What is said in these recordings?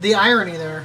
The irony there.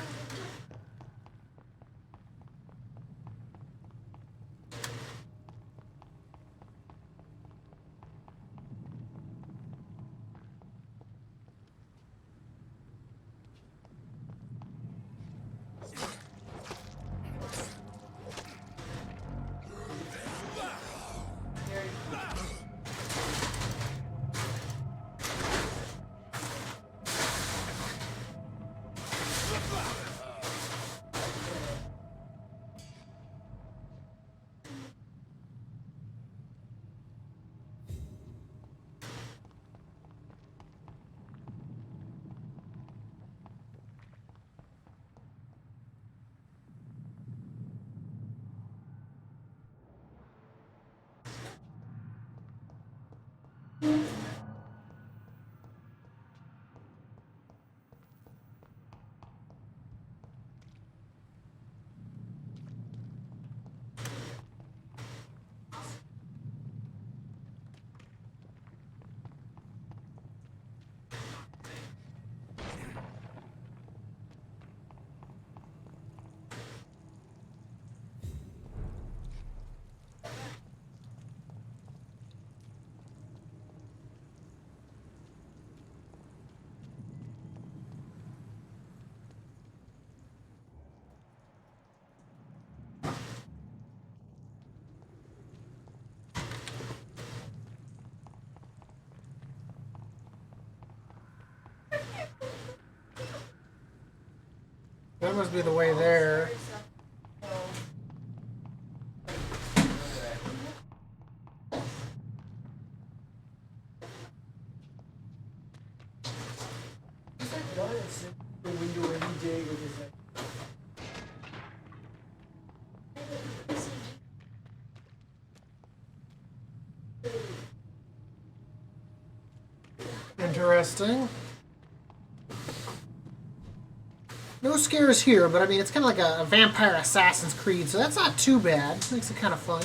That must be the way there. Interesting. No scares here, but I mean, it's kind of like a vampire Assassin's Creed, so that's not too bad. Makes it kind of fun.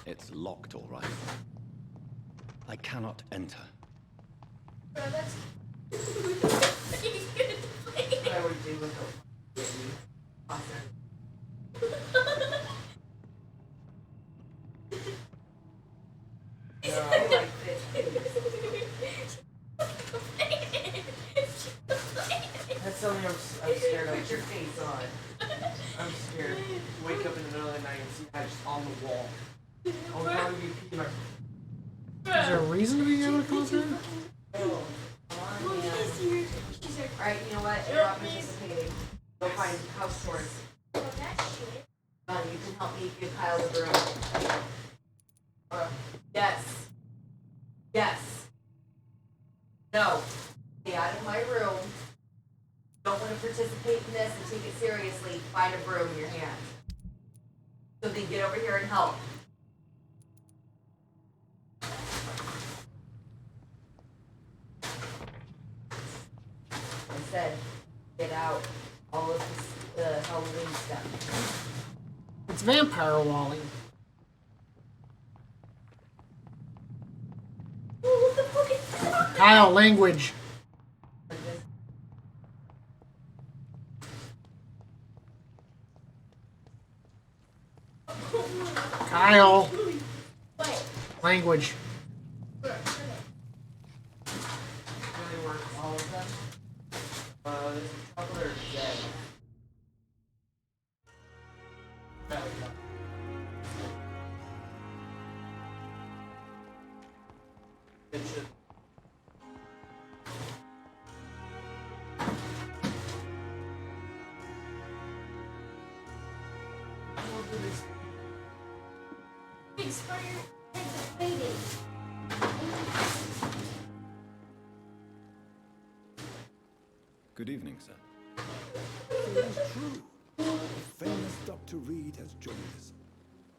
It's locked, all right. I cannot enter. That's something I'm scared of. Put your face on. I'm scared. Wake up in the middle of the night and see that just on the wall. I'll probably be peeing my... Is there a reason to be able to come through? Alright, you know what? You're not participating. Go find house chores. You can help me give Kyle the broom. Yes. Yes. No. Stay out of my room. Don't want to participate in this and take it seriously. Find a broom in your hand. So then get over here and help. I said, get out all of this, the Halloween stuff. It's Vampire Wally. Oh, what the fuck is that? Kyle, language. Kyle, What? language. Really work all of them? There's a couple that are dead. It should. Expired eggs are fading. Good evening, sir. It is true. The famous Dr. Reed has joined us.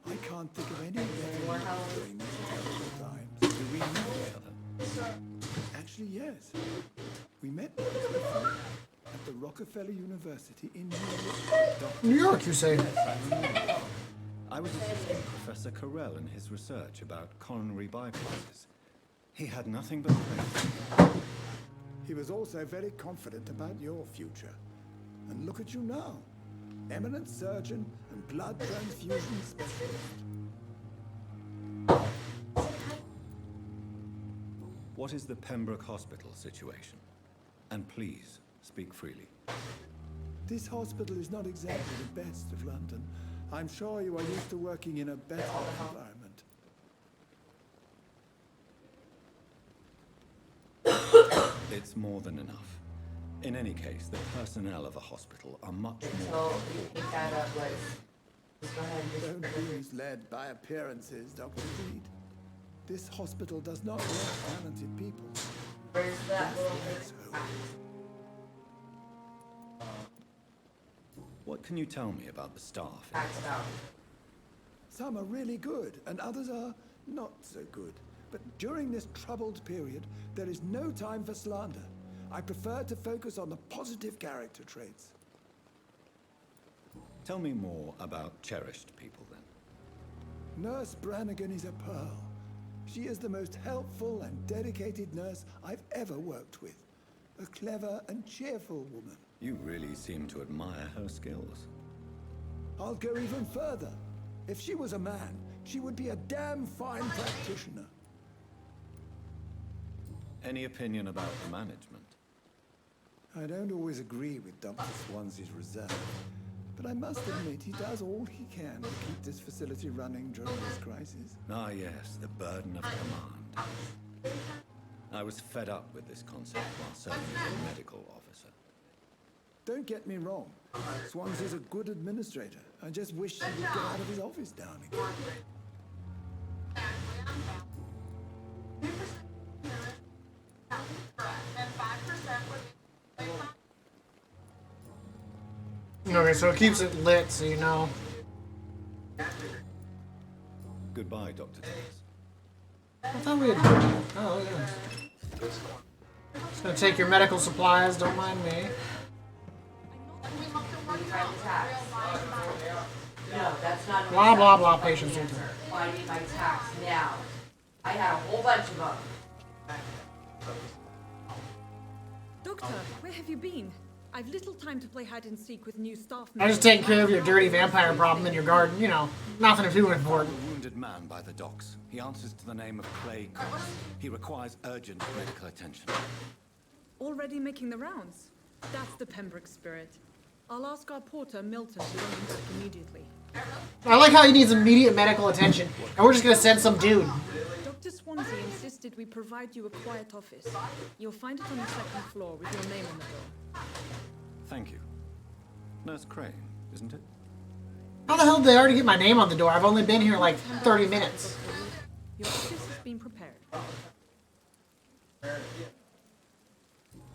I can't think of any better during these terrible times. Do we know each other? Actually, yes. We met at the Rockefeller University in New York. New York, you say? I was assisting Professor Carell in his research about coronary bypasses. He had nothing but praise. He was also very confident about your future. And look at you now. Eminent surgeon and blood transfusion specialist. What is the Pembroke Hospital situation? And please, speak freely. This hospital is not exactly the best of London. I'm sure you are used to working in a better environment. It's more than enough. In any case, the personnel of a hospital are much more... So you pick that up, like, just go ahead and Don't be misled by appearances, Dr. Reed. This hospital does not work talented people. where's that little Let's hope. What can you tell me about the staff? Maxed out. Some are really good, and others are not so good. But during this troubled period, there is no time for slander. I prefer to focus on the positive character traits. Tell me more about cherished people, then. Nurse Branagan is a pearl. She is the most helpful and dedicated nurse I've ever worked with. A clever and cheerful woman. You really seem to admire her skills. I'll go even further. If she was a man, she would be a damn fine practitioner. Any opinion about the management? I don't always agree with Dr. Swansea's reserve, but I must admit he does all he can to keep this facility running during this crisis. Ah, yes, the burden of command. I was fed up with this concept while serving as a medical officer. Don't get me wrong. Swansea's a good administrator. I just wish he would get out of his office down again. Okay, so it keeps it lit, so you know. Goodbye, Dr. Davis. I thought we had... Oh, yeah. Just gonna take your medical supplies, don't mind me. Tax. No, that's not an Blah, blah, blah, acceptable patience will answer. do. Well, I need my tax now. I had a whole bunch of them. Doctor, where have you been? I've little time to play hide and seek with new staff I just members. taking care of your dirty vampire problem in your garden, you know. Nothing too A important. wounded man by the docks. He answers to the name of Clay Cross. He requires urgent medical attention. Already making the rounds? That's the Pembroke spirit. I'll ask our porter, Milton, to bring him back immediately. I like how he needs immediate medical attention, and we're just gonna send some dude. Dr. Swansea insisted we provide you a quiet office. You'll find it on the second floor with your name on the door. Thank you. Nurse Crane, isn't it? How the hell did they already get my name on the door? I've only been here like 30 minutes. Your office has been prepared.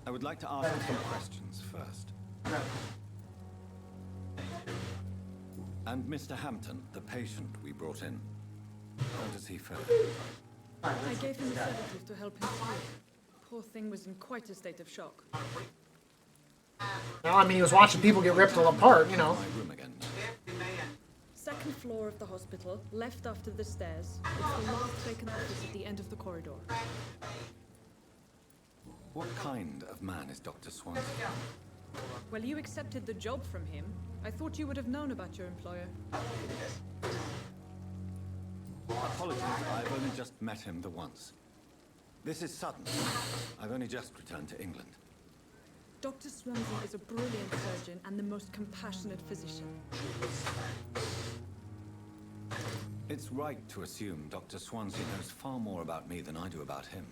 I would like to ask a few questions first. And Mr. Hampton, the patient we brought in, how does he fare? I gave him a sedative to help him sleep. Poor thing was in quite a state of shock. Well, I mean, he was watching people get ripped all apart, you know. My room again. Second floor of the hospital, left after the stairs. It's the last vacant office at the end of the corridor. What kind of man is Dr. Swanson? Well, you accepted the job from him. I thought you would have known about your employer. Apologies, I've only just met him the once. This is sudden. I've only just returned to England. Dr. Swanson is a brilliant surgeon and the most compassionate physician. It's right to assume Dr. Swansea knows far more about me than I do about him.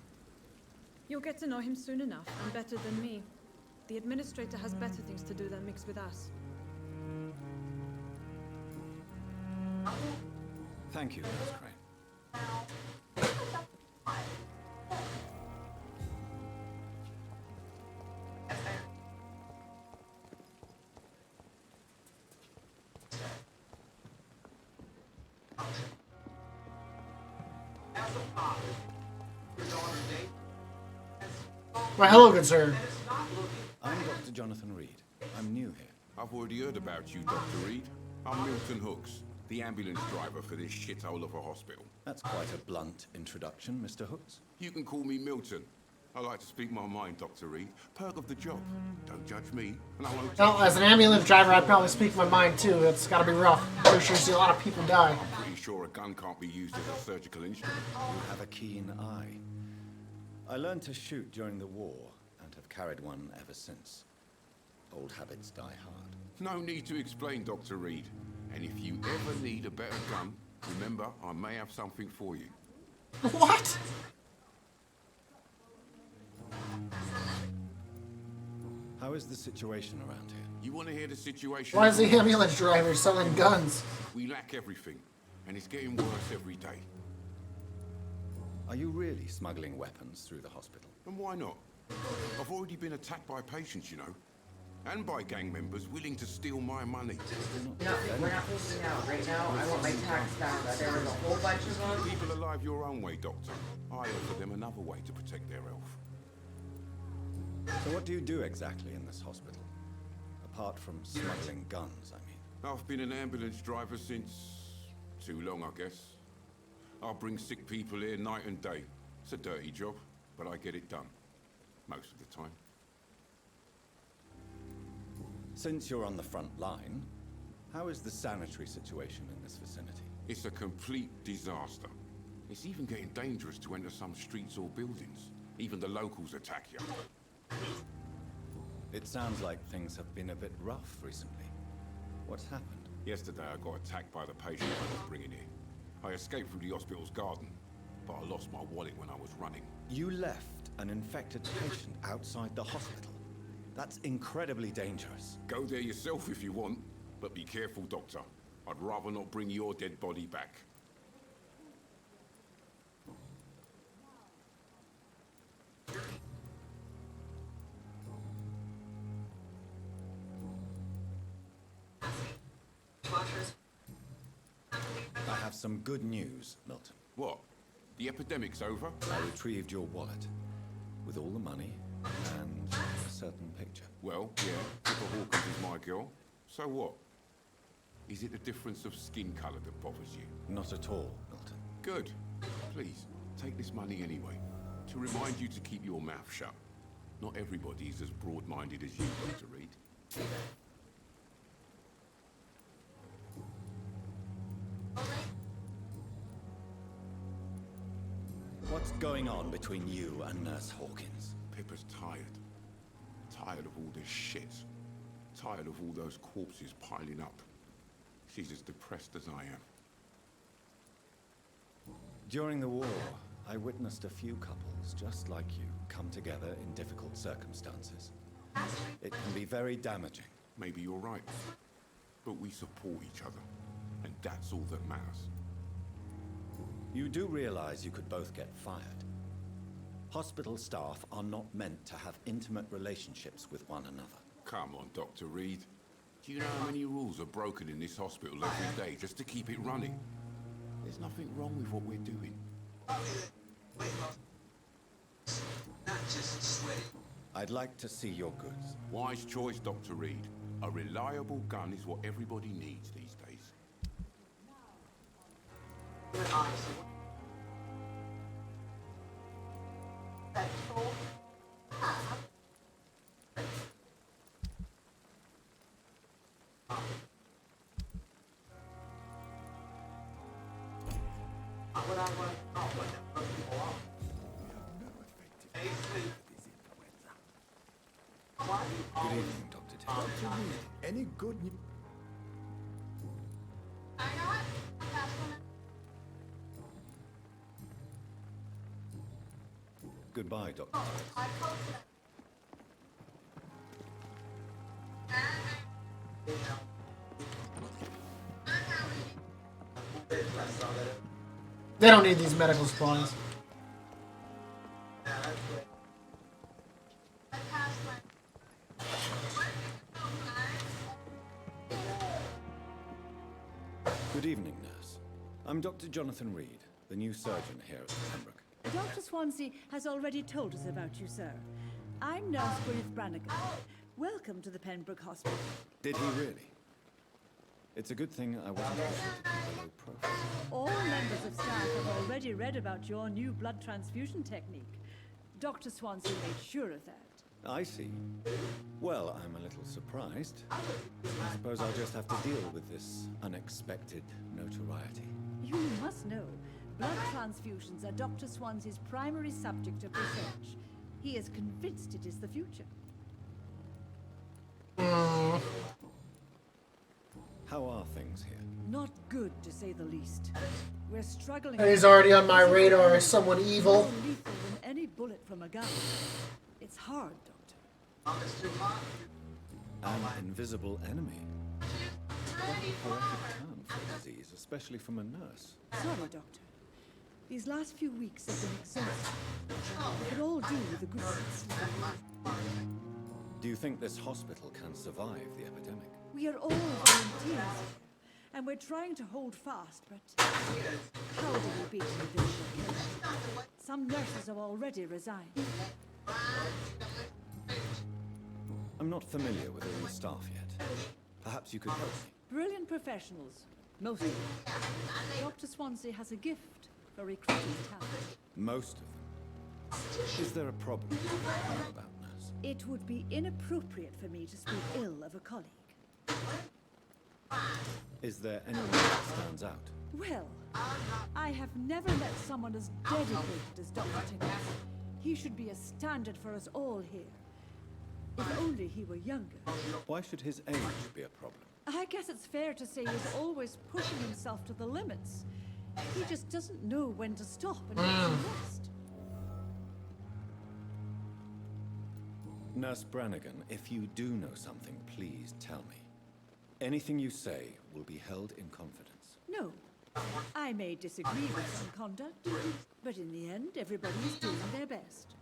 You'll get to know him soon enough, and better than me. The administrator has better things to do than mix with us. Thank you, Nurse Crane. Why, hello, good sir. I'm Dr. Jonathan Reed. I'm new here. I've already heard about you, Dr. Reed. I'm Milton Hooks, the ambulance driver for this shithole of a hospital. That's quite a blunt introduction, Mr. Hooks. You can call me Milton. I like to speak my mind, Dr. Reed. Perk of the job. Don't judge me, and I won't. Well, as an ambulance driver, I'd probably speak my mind too. It's gotta be rough. I'm sure you see a lot of people die. I'm pretty sure a gun can't be used as a surgical instrument. You have a keen eye. I learned to shoot during the war and have carried one ever since. Old habits die hard. No need to explain, Dr. Reed. And if you ever need a better gun, remember, I may have something for you. What? How is the situation around here? You want to hear the situation? Why is the ambulance driver selling guns? We lack everything, and it's getting worse every day. Are you really smuggling weapons through the hospital? And why not? I've already been attacked by patients, you know. And by gang members willing to steal my money. We're not pushing out right now. I want my tax down. There was a whole bunch of them. People alive your own way, Doctor. I offer them another way to protect their health. So what do you do exactly in this hospital? Apart from smuggling guns, I mean. I've been an ambulance driver since... too long, I guess. I bring sick people here night and day. It's a dirty job, but I get it done. Most of the time. Since you're on the front line, how is the sanitary situation in this vicinity? It's a complete disaster. It's even getting dangerous to enter some streets or buildings. Even the locals attack you. It sounds like things have been a bit rough recently. What's happened? Yesterday I got attacked by the patient I was bringing in. I escaped from the hospital's garden, but I lost my wallet when I was running. You left an infected patient outside the hospital. That's incredibly dangerous. Go there yourself if you want, but be careful, Doctor. I'd rather not bring your dead body back. I have some good news, Milton. What? The epidemic's over? I retrieved your wallet with all the money and a certain picture. Well, yeah, Pippa Hawkins is my girl. So what? Is it the difference of skin colour that bothers you? Not at all, Milton. Good. Please, take this money anyway. To remind you to keep your mouth shut. Not everybody is as broad-minded as you, Dr. Reed. What's going on between you and Nurse Hawkins? Pippa's tired. Tired of all this shit. Tired of all those corpses piling up. She's as depressed as I am. During the war, I witnessed a few couples just like you come together in difficult circumstances. It can be very damaging. Maybe you're right. But we support each other. And that's all that matters. You do realize you could both get fired. Hospital staff are not meant to have intimate relationships with one another. Come on, Dr. Reed. Do you know how many rules are broken in this hospital every day just to keep it running? There's nothing wrong with what we're doing. I'd like to see your goods. Wise choice, Dr. Reed. A reliable gun is what everybody needs these days. Good evening, Dr. Tippett. Any good news? Goodbye, Dr. Tippett. They don't need these medical supplies. Good evening, nurse. I'm Dr. Jonathan Reed, the new surgeon here at the Pembroke. Dr. Swansea has already told us about you, sir. I'm Nurse GWYNETH Branagan. Welcome to the Pembroke Hospital. Did he really? It's a good thing I wasn't considered below profile. All members of staff have already read about your new blood transfusion technique. Dr. Swansea made sure of that. I see. Well, I'm a little surprised. I suppose I'll just have to deal with this unexpected notoriety. You must know, blood transfusions are Dr. Swansea's primary subject of research. He is convinced it is the future. How are things here? Not good, to say the least. We're struggling. He's already on my radar as someone evil. More lethal than any bullet from a gun. It's hard, Doctor. An invisible enemy. What a poetic term for a disease, especially from a nurse. Sorry, Doctor. These last few weeks have been exhausting. It could all do with a good night's sleep. Do you think this hospital can survive the epidemic? We are all volunteers here, and we're trying to hold fast, but how do we beat the visual killer? Some nurses have already resigned. I'm not familiar with all the staff yet. Perhaps you could help me. Brilliant professionals, most of them. Dr. Swansea has a gift for recruiting talent. Most of them. Is there a problem you know about, nurse? It would be inappropriate for me to speak ill of a colleague. Is there anyone that stands out? Well, I have never met someone as dedicated as Dr. Tippett. He should be a standard for us all here. If only he were younger. Why should his age be a problem? I guess it's fair to say he's always pushing himself to the limits. He just doesn't know when to stop and when to rest. Nurse Branagan, if you do know something, please tell me. Anything you say will be held in confidence. No. I may disagree with some conduct, but in the end, everybody's doing their best.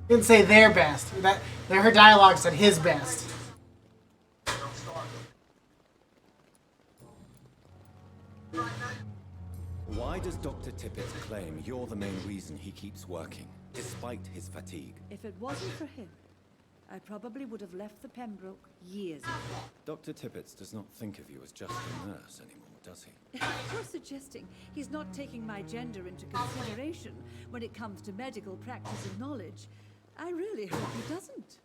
Didn't say their best. Her dialogue said his best. Why does Dr. Tippett claim you're the main reason he keeps working, despite his fatigue? If it wasn't for him, I probably would have left the Pembroke years ago. Dr. Tippett does not think of you as just a nurse anymore, does he? You're suggesting he's not taking my gender into consideration when it comes to medical practice and knowledge. I really hope he doesn't.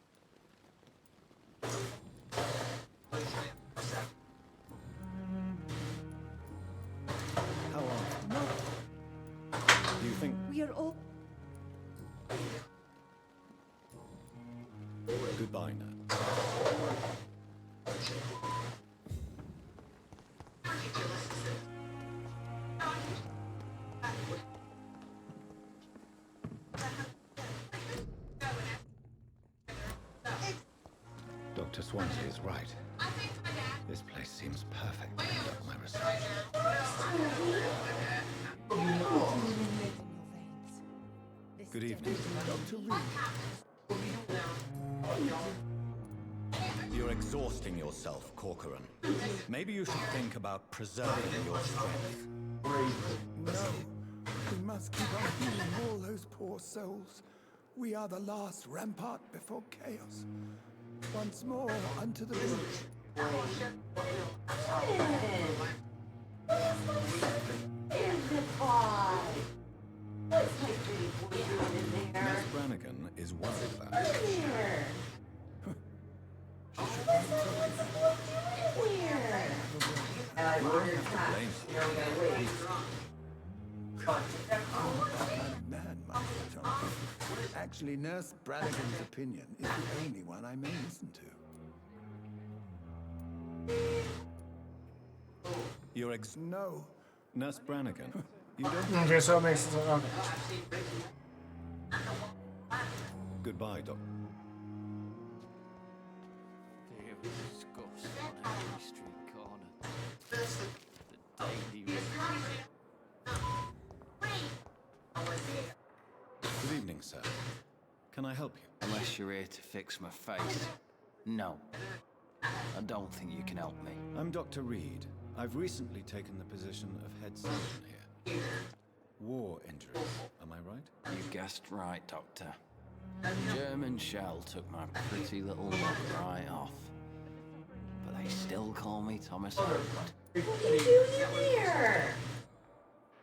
How are you? No, Do you think... we are all... Goodbye, nurse. Dr. Swansea is right. This place seems perfect to conduct my research. Good evening, Dr. Reed. You're exhausting yourself, Corcoran. Maybe you should think about preserving your strength. No. We must keep on healing all those poor souls. We are the last rampart before chaos. Once more, unto the breach. In the pod. What's my pretty boy doing in there? Miss Branagan is worried about In you. there. What's doing in there? And I ordered that. You know, we gotta wait. Man, my Tom. Actually, Nurse Branagan's opinion is the only one I may listen to. You're No. Nurse Branagan. You don't. Okay, so it makes sense. Okay. Goodbye, Doc. There was disgust on every street corner. The daily Good evening, sir. Can I help you? Unless you're here to fix my face. No. I don't think you can help me. I'm Dr. Reed. I've recently taken the position of head surgeon here. War injuries, am I right? You guessed right, Doctor. German shell took my pretty little look right off. But they still call me Thomas Howard. What are you doing in there?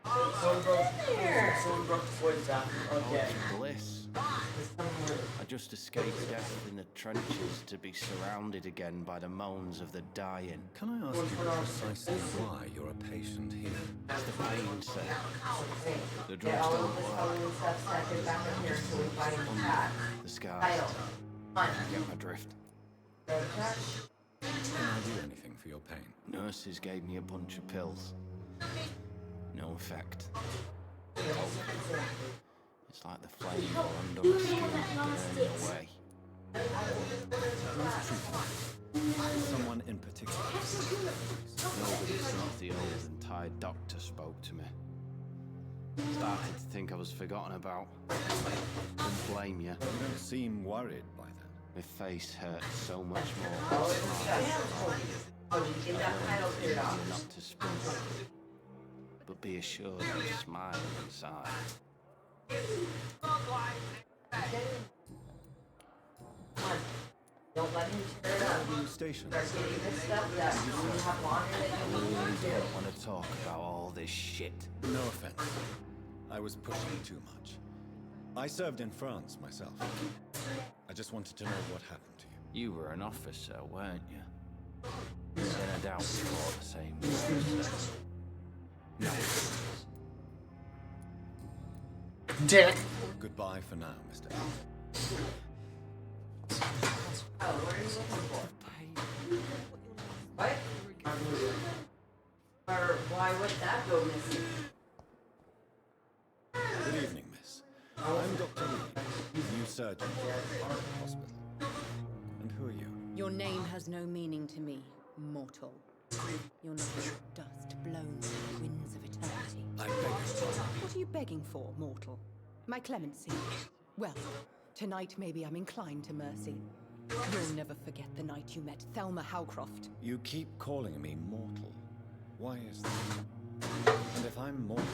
Someone broke the woods out. Oh, Okay. it's bliss. I just escaped death in the trenches to be surrounded again by the moans of the dying. Can I ask you precisely why you're a patient here? It's the pain, sir. The Get drugs all don't of this work. Halloween stuff stacked back up here until we find the cat. The scars. Title. Hunt. Get my drift. Go check. Can I do anything for your pain? Nurses gave me a bunch of pills. No effect. It's like the flame or under my skin burning away. Someone in particular? Nobody since the old and tired doctor spoke to me. Started to think I was forgotten about. Didn't blame you. You don't seem worried by that. My face hurt so much more. Oh, did you get that title cleared off? Not to speak. But be assured I'm smiling inside. Don't let him tear it up. New station. Start getting this stuff that you have longer than I you really need to. don't want to talk about all this shit. No offense. I was pushing too much. I served in France myself. I just wanted to know what happened to you. You were an officer, weren't you? Then I doubt we fought the same wars. No. Dick. Goodbye for now, Mr. Oh, what are you looking for? Pain. What? Or why would that go missing? Good evening, miss. I'm Dr. Reed, new surgeon at the hospital. And who are you? Your name has no meaning to me, mortal. You're nothing but dust blown to the winds of eternity. I beg your pardon. What are you begging for, mortal? My clemency? Well, tonight maybe I'm inclined to mercy. You'll never forget the night you met THELMA HOWCROFT. You keep calling me mortal. Why is that? And if I'm mortal,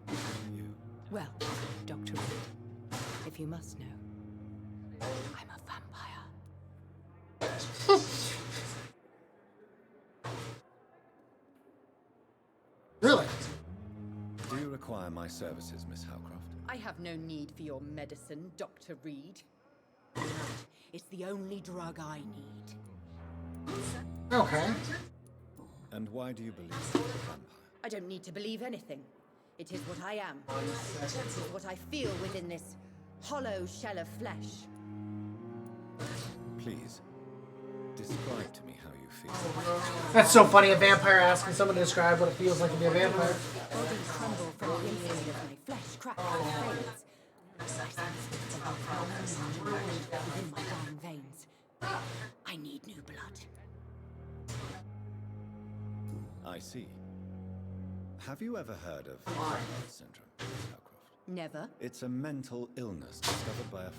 who are you? Well, Dr. Reed, if you must know, I'm a vampire. Really? Do you require my services, Miss Howcroft? I have no need for your medicine, Dr. Reed. It's the only drug I need. Okay. And why do you believe I'm a vampire? I don't need to believe anything. It is what I am. It is what I feel within this hollow shell of flesh. Please, describe to me how you feel. That's so funny, a vampire asking someone to describe what it feels like to be a vampire. Bodies crumble from the inside of my flesh, cracks and fades. I sense the life within my dying veins. I need new blood. I see. Have you ever heard of Vampyr syndrome, Miss Howcroft? Never. It's a mental illness discovered by a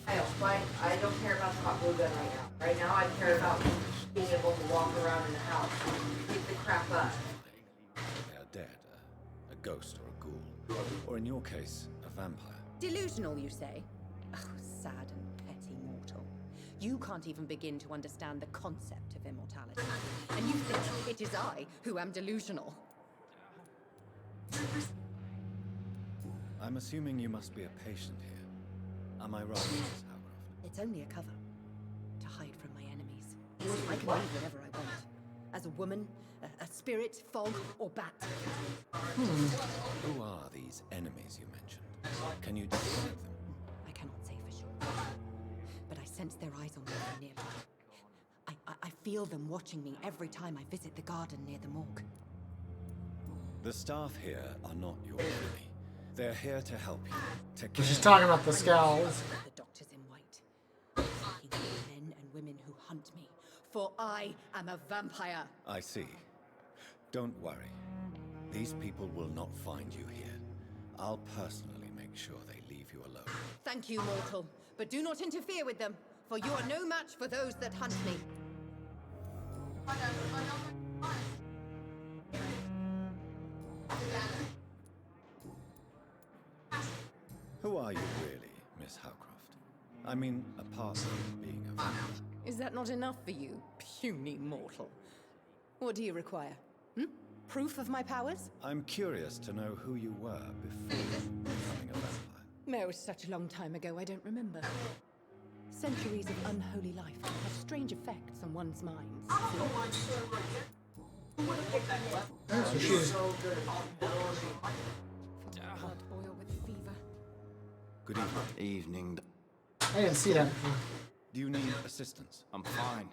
I don't care about the hot glue gun right now. Right now I care about being able to walk around in the house. Pick the crap up. They are dead, a ghost or a ghoul, or in your case, a vampire. Delusional, you say? Oh, sad and petty mortal. You can't even begin to understand the concept of immortality. And you think it is I who am delusional. I'm assuming you must be a patient here. Am I right, Mrs. HOWCROFT? It's only a cover. To hide from my enemies. I can leave whenever I want. As a woman, a spirit, fog, or bat. Who are these enemies you mentioned? Can you describe them? I cannot say for sure. But I sense their eyes on me from nearby. I feel them watching me every time I visit the garden near the morgue. The staff here are not your enemy. They're here to help you. To care. She's talking about the scowls. The doctors in white. Seeking the men and women who hunt me. For I am a vampire. I see. Don't worry. These people will not find you here. I'll personally make sure they leave you alone. Thank you, mortal. But do not interfere with them, for you are no match for those that hunt me. Who are you really, Miss HOWCROFT? I mean, apart from being a vampire. Is that not enough for you, puny mortal? What do you require? Proof of my powers? I'm curious to know who you were before becoming a vampire. It was such a long time ago, I don't remember. Centuries of unholy life have strange effects on one's minds. So she's Heart boil with fever. Good Evening. I didn't see that before. Do you need assistance? I'm fine.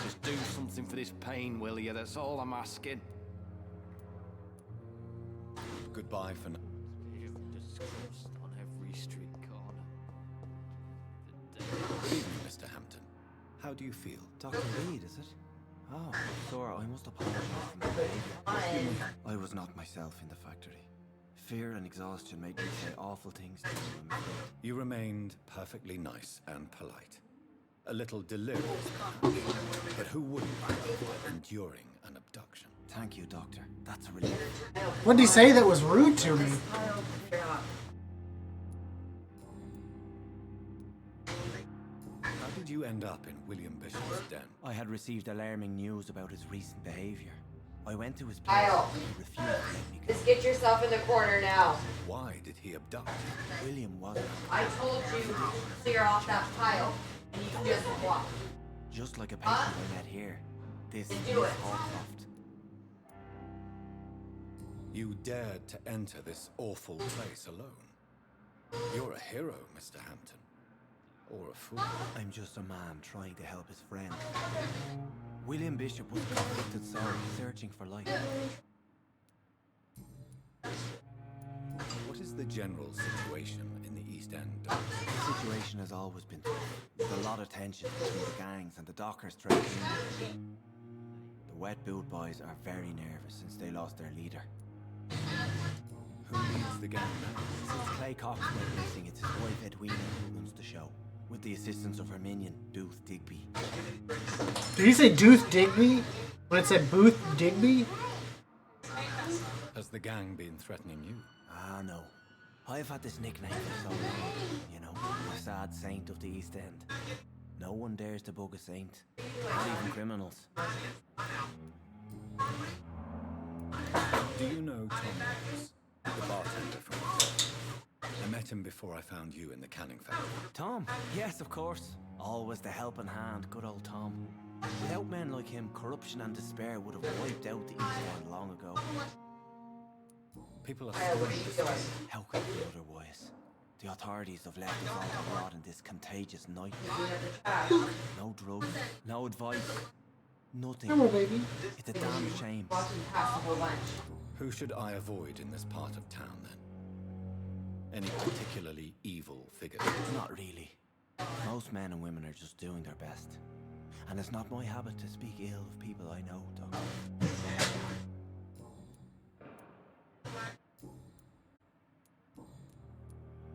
Just do something for this pain, will you? That's all I'm asking. Goodbye for now. Disgust on every street corner. Good evening, Mr. Hampton. How do you feel? Dr. Reed, is it? Oh, Sora, I must apologize for my behavior. I was not myself in the factory. Fear and exhaustion made me say awful things to you, I'm afraid. You remained perfectly nice and polite. A little delirious, perhaps. But who wouldn't be after enduring an abduction? Thank you, Doctor. That's a relief. What did he say that was rude to me? How did you end up in William Bishop's den? I had received alarming news about his recent behavior. I went to his place and he refused to let me go. Just get yourself in the corner now. Why did he abduct you? William wasn't. I told you to clear off that pile, and you just walked. Just like a patient I met here. This is Do it. HOWCROFT. You dared to enter this awful place alone. You're a hero, Mr. Hampton. Or a fool. I'm just a man trying to help his friend. William Bishop was a convicted soul searching for light. What is the general situation in the East End? The situation has always been tough. There's a lot of tension between the gangs and the dockers trade union. The Wet Boot Boys are very nervous since they lost their leader. Who leads the gang now? Since Clay Cox went missing, it's his wife Edwina who runs the show, with the assistance of her minion, Booth Digby. Did he say Booth Digby? When it said Booth Digby? Has the gang been threatening you? Ah, no. I've had this nickname for so long, you know, the sad saint of the East End. No one dares to bug a saint, not even criminals. Do you know Tom Morris, the bartender from the club? I met him before I found you in the canning factory. Tom? Yes, of course. Always the helping hand, good old Tom. Without men like him, corruption and despair would have wiped out the East End long ago. People are starting to say, How could it be otherwise? The authorities have left us all abroad in this contagious nightmare. No drugs, no advice, nothing. Come on, baby. It's a damn shame. who should I avoid in this part of town then? Any particularly evil figures? Not really. Most men and women are just doing their best. And it's not my habit to speak ill of people I know, Doctor.